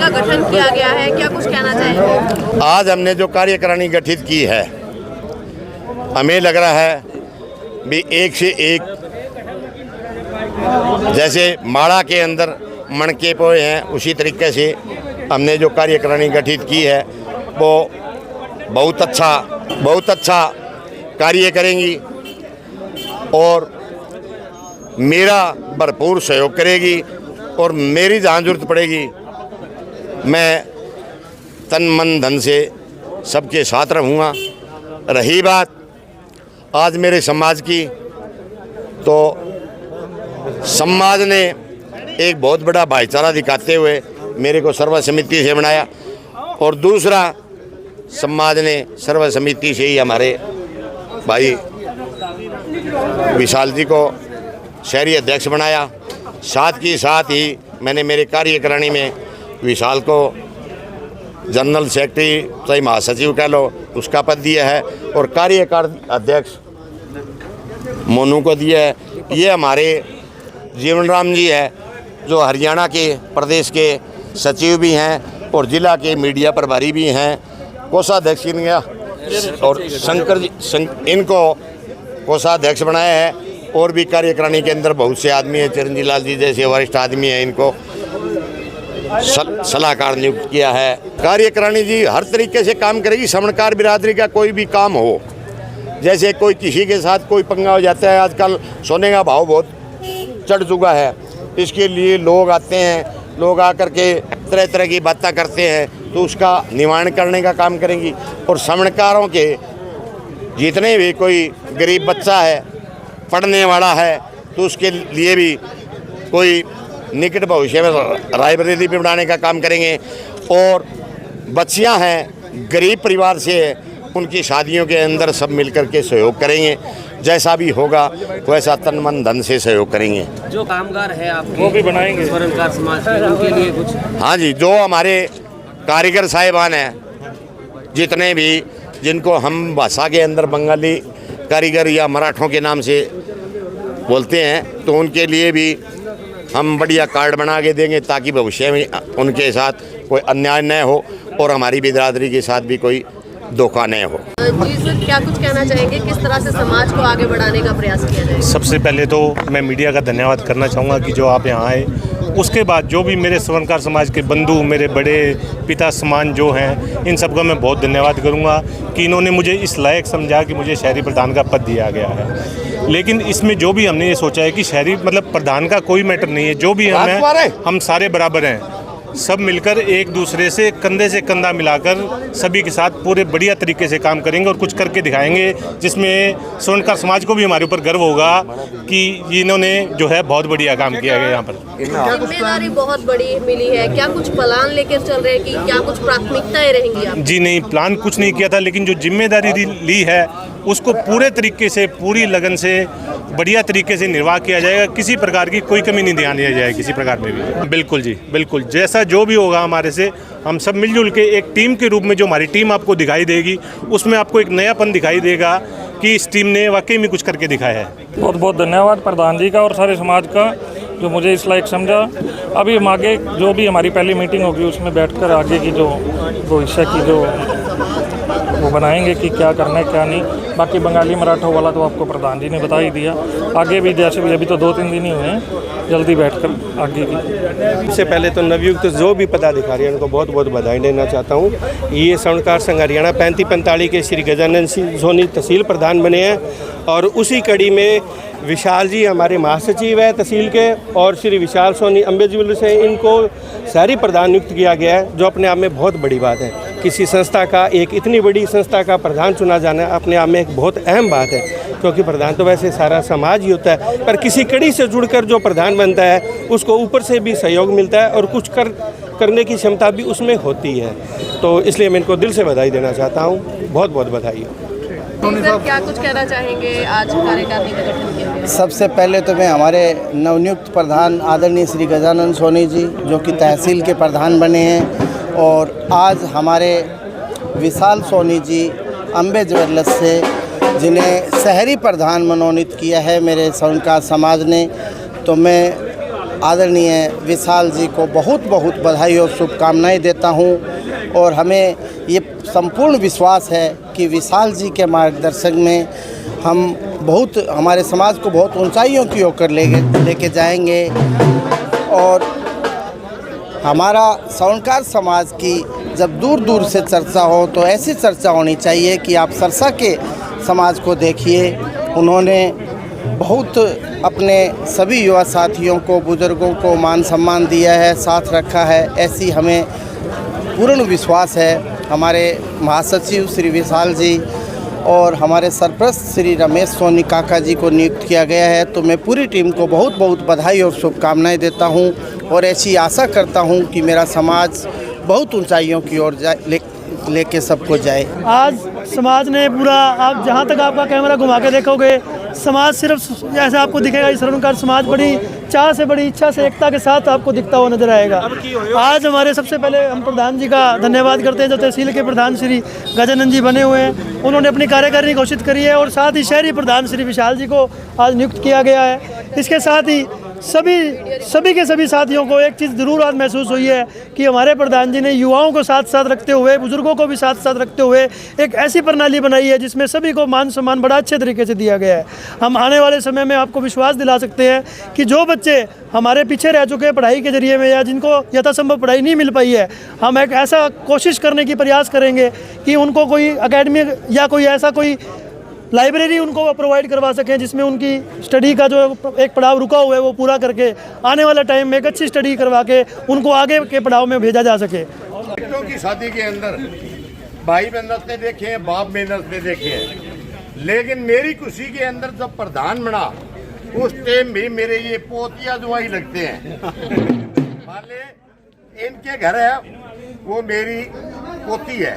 का गठन किया गया है, क्या कुछ कहना चाहेंगे? आज हमने जो कार्यकारिणी गठित की है, हमें लग रहा है भी एक से एक, जैसे माड़ा के अंदर मणके पोए हैं, उसी तरीके से हमने जो कार्यकारिणी गठित की है वो बहुत अच्छा कार्य करेंगी और मेरा भरपूर सहयोग करेगी। और मेरी जहाँ जरूरत पड़ेगी मैं तन मन धन से सबके साथ रहूँगा। रही बात आज मेरे समाज की, तो समाज ने एक बहुत बड़ा भाईचारा दिखाते हुए मेरे को सर्वसम्मति से बनाया और दूसरा समाज ने सर्वसम्मति से ही हमारे भाई विशाल जी को शहरी अध्यक्ष बनाया। साथ ही मैंने मेरे कार्यकारिणी में विशाल को जनरल सेक्रेटरी चाहे महासचिव कह लो उसका पद दिया है और कार्यकारी अध्यक्ष मोनू को दिया है। ये हमारे जीवन राम जी है जो हरियाणा के प्रदेश के सचिव भी हैं और जिला के मीडिया प्रभारी भी हैं। कोषाध्यक्ष और शंकर जी इनको कोषाध्यक्ष बनाया है और भी कार्यकारिणी के अंदर बहुत से आदमी हैं, चिरंजीव लाल जी जैसे वरिष्ठ आदमी हैं, इनको सलाहकार नियुक्त किया है। कार्यकारिणी जी हर तरीके से काम करेगी। श्रवणकार बिरादरी का कोई भी काम हो, जैसे कोई किसी के साथ कोई पंगा हो जाता है, आजकल सोने का भाव बहुत चढ़ चुका है, इसके लिए लोग आते हैं, लोग आकर के तरह तरह की बातें करते हैं, तो उसका निवारण करने का काम करेंगी। और श्रवणकारों के जितने भी कोई गरीब बच्चा है, पढ़ने वाला है, तो उसके लिए भी कोई निकट भविष्य में लाइब्रेरी भी बनाने का काम करेंगे। और बच्चियां हैं गरीब परिवार से, उनकी शादियों के अंदर सब मिलकर के सहयोग करेंगे। जैसा भी होगा वैसा तन मन धन से सहयोग करेंगे। जो कामगार है आपके वो भी बनाएंगे स्वर्णकार समाज के, उनके लिए कुछ? हाँ जी, जो हमारे कारीगर साहिबान हैं, जितने भी जिनको हम भाषा के अंदर बंगाली कारीगर या मराठों के नाम से बोलते हैं, तो उनके लिए भी हम बढ़िया कार्ड बना के देंगे ताकि भविष्य में उनके साथ कोई अन्याय न हो और हमारी बिरादरी के साथ भी कोई धोखा न हो। जी सर, क्या कुछ कहना चाहेंगे, किस तरह से समाज को आगे बढ़ाने का प्रयास किया जाए? सबसे पहले तो मैं मीडिया का धन्यवाद करना चाहूँगा कि जो आप यहाँ आए। उसके बाद जो भी मेरे स्वर्णकार समाज के बंधु, मेरे बड़े पिता समान जो हैं, इन सबका मैं बहुत धन्यवाद करूँगा कि इन्होंने मुझे इस लायक समझा कि मुझे शहरी प्रधान का पद दिया गया है। लेकिन इसमें जो भी हमने ये सोचा है कि शहरी मतलब प्रधान का कोई मैटर नहीं है, जो भी हम सारे बराबर हैं, सब मिलकर एक दूसरे से कंधा मिलाकर सभी के साथ पूरे बढ़िया तरीके से काम करेंगे और कुछ करके दिखाएंगे, जिसमें स्वर्णकार समाज को भी हमारे ऊपर गर्व होगा कि इन्होंने जो है बहुत बढ़िया काम किया है। यहाँ पर जिम्मेदारी बहुत बड़ी मिली है, क्या कुछ प्लान लेकर चल रहे हैं कि क्या कुछ प्राथमिकताएं रहेंगी आप? जी नहीं, प्लान कुछ नहीं किया था, लेकिन जो जिम्मेदारी ली है उसको पूरे तरीके से, पूरी लगन से, बढ़िया तरीके से निर्वाह किया जाएगा। किसी प्रकार की कोई कमी नहीं ध्यान दिया जाए किसी प्रकार में भी। बिल्कुल जी, बिल्कुल जैसा जो भी होगा हमारे से, हम सब मिलजुल के एक टीम के रूप में, जो हमारी टीम आपको दिखाई देगी उसमें आपको एक नयापन दिखाई देगा कि इस टीम ने वाकई में कुछ करके दिखाया है। बहुत बहुत धन्यवाद प्रधान जी का और सारे समाज का जो मुझे इस लायक समझा। अभी हम आगे जो भी हमारी पहली मीटिंग होगी उसमें बैठकर आगे की जो भविष्य की जो वो बनाएंगे कि क्या करना है क्या नहीं। बाकी बंगाली मराठों वाला तो आपको प्रधान जी ने बता ही दिया। आगे भी जैसे भी, अभी तो 2-3 दिन ही हुए हैं, जल्दी बैठकर आगे की। सबसे पहले तो नवयुक्त जो भी पदाधिकारी हैं उनको बहुत बहुत बधाई देना चाहता हूँ। ये स्वर्णकार संघ हरियाणा 35-45 के श्री गजानन सिंह सोनी तहसील प्रधान बने हैं और उसी कड़ी में विशाल जी हमारे महासचिव है तहसील के और श्री विशाल सोनी अम्बे ज्वेलर्स से इनको शहरी प्रधान नियुक्त किया गया है, जो अपने आप में बहुत बड़ी बात है। किसी संस्था का, एक इतनी बड़ी संस्था का प्रधान चुना जाना अपने आप में एक बहुत अहम बात है, क्योंकि प्रधान तो वैसे सारा समाज ही होता है, पर किसी कड़ी से जुड़कर जो प्रधान बनता है उसको ऊपर से भी सहयोग मिलता है और कुछ करने की क्षमता भी उसमें होती है। तो इसलिए मैं इनको दिल से बधाई देना चाहता हूँ। बहुत बहुत बधाई। सर, क्या कुछ कहना चाहेंगे, आज कार्यकारिणी का गठन किया गया? सबसे पहले तो मैं हमारे नवनियुक्त प्रधान आदरणीय श्री गजानन सोनी जी जो कि तहसील के प्रधान बने हैं, और आज हमारे विशाल सोनी जी अम्बे ज्वेलर्स से जिन्हें शहरी प्रधान मनोनीत किया है मेरे स्वर्णकार समाज ने, तो मैं आदरणीय विशाल जी को बहुत बहुत बधाई और शुभकामनाएं देता हूं। और हमें ये संपूर्ण विश्वास है कि विशाल जी के मार्गदर्शन में हम हमारे समाज को बहुत ऊंचाइयों की ओर लेके जाएंगे। और हमारा स्वर्णकार समाज की जब दूर दूर से चर्चा हो तो ऐसी चर्चा होनी चाहिए कि आप सरसा के समाज को देखिए, उन्होंने बहुत अपने सभी युवा साथियों को, बुजुर्गों को मान सम्मान दिया है, साथ रखा है। ऐसी हमें पूर्ण विश्वास है। हमारे महासचिव श्री विशाल जी और हमारे सरप्रस्त श्री रमेश सोनी काका जी को नियुक्त किया गया है, तो मैं पूरी टीम को बहुत बहुत बधाई और शुभकामनाएं देता हूं और ऐसी आशा करता हूं कि मेरा समाज बहुत ऊंचाइयों की ओर लेके सबको जाए। आज समाज ने पूरा, आप जहाँ तक आपका कैमरा घुमा के देखोगे, समाज सिर्फ ऐसा आपको दिखेगा। इस स्वर्णकार समाज बड़ी चाह से, बड़ी इच्छा से, एकता के साथ आपको दिखता हुआ नजर आएगा। आज हमारे सबसे पहले हम प्रधान जी का धन्यवाद करते हैं, जो तहसील के प्रधान श्री गजानंद जी बने हुए हैं। उन्होंने अपनी कार्यकारिणी घोषित करी है और साथ ही शहरी प्रधान श्री विशाल जी को आज नियुक्त किया गया है। इसके साथ ही सभी के सभी साथियों को एक चीज़ ज़रूर आज महसूस हुई है कि हमारे प्रधान जी ने युवाओं को साथ साथ रखते हुए, बुजुर्गों को भी साथ साथ रखते हुए एक ऐसी प्रणाली बनाई है जिसमें सभी को मान सम्मान बड़ा अच्छे तरीके से दिया गया है। हम आने वाले समय में आपको विश्वास दिला सकते हैं कि जो बच्चे हमारे पीछे रह चुके हैं पढ़ाई के जरिए में, या जिनको यथासंभव पढ़ाई नहीं मिल पाई है, हम एक ऐसा कोशिश करने की प्रयास करेंगे कि उनको कोई अकेडमी या कोई ऐसा कोई लाइब्रेरी उनको प्रोवाइड करवा सकें जिसमें उनकी स्टडी का जो एक पड़ाव रुका हुआ है वो पूरा करके आने वाले टाइम में एक अच्छी स्टडी करवा के उनको आगे के पड़ाव में भेजा जा सके। बच्चों की शादी के अंदर भाई मेहनत ने देखे हैं, बाप मेहनत ने देखे हैं, लेकिन मेरी खुशी के अंदर जब प्रधान बना उस टाइम भी मेरे ये पोतिया जुआई लगते हैं। मान ले इनके घर है वो मेरी पोती है,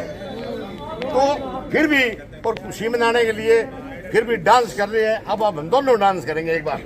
तो फिर भी और खुशी मनाने के लिए फिर भी डांस कर रहे हैं। अब हम दोनों डांस करेंगे एक बार।